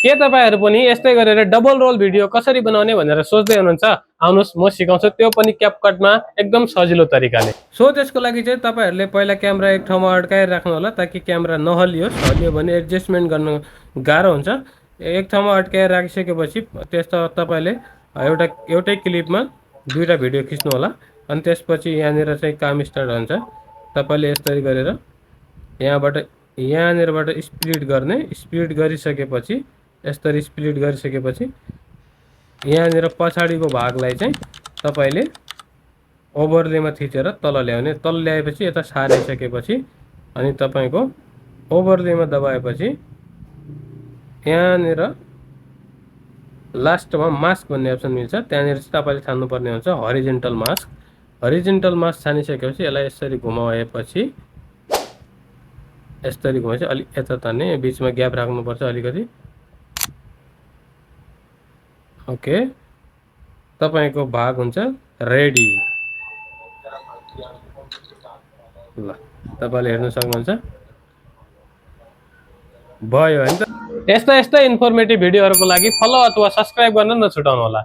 के तपाईहरु पनि यस्तै गरेर डबल रोल भिडियो कसरी बनाउने भनेर सोच्दै हुनुहुन्छ? आउनुस् म सिकाउँछु, त्यो पनि क्यापकटमा एकदम सजिलो तरिकाले। सो त्यसको लागि चाहिँ तपाईहरुले पहिला क्यामेरा एक ठाउँमा अड्काएर राख्नु होला ताकि क्यामेरा नहल्लियोस्। हल्लियो भने एडजस्टमेन्ट गर्न गाह्रो हुन्छ। एक ठाउँमा अड्काएर राखिसकेपछि त्यस्तो तपाईले एउटै क्लिपमा दुईटा भिडियो खिच्नु होला। अनि त्यसपछि यहाँनिर चाहिँ काम स्टार्ट हुन्छ। तपाईले यसरी गरेर यहाँनिरबाट स्प्लिट गर्ने, स्प्लिट गरिसकेपछि यसरी स्प्लिट गरिसकेपछि यहाँनिर पछाडीको भागलाई चाहिँ तपाईले ओभरलेमा थिचेर तल ल्याउने। तल ल्याएपछि यता सारिसकेपछि अनि तपाईको ओभरलेमा दबाएपछि यहाँनिर लास्टमा मास्क भन्ने अप्सन मिल्छ। त्यहाँनिर चाहिँ तपाईले छान्नुपर्ने हुन्छ हरिजन्टल मास्क। हरिजन्टल मास्क छानिसकेपछि यसलाई यसरी घुमाएपछि यसरी घुमाएपछि अलि यता तान्ने, बीचमा ग्याप राख्नुपर्छ अलिकति। ओके, तपाईको भाग हुन्छ रेडी। ल तपाईले हेर्न सक्नुहुन्छ भयो हैन त। यस्ता इन्फर्मेटिभ भिडियोहरुको लागि फलो अथवा सब्स्क्राइब गर्न नछुटाउनु होला।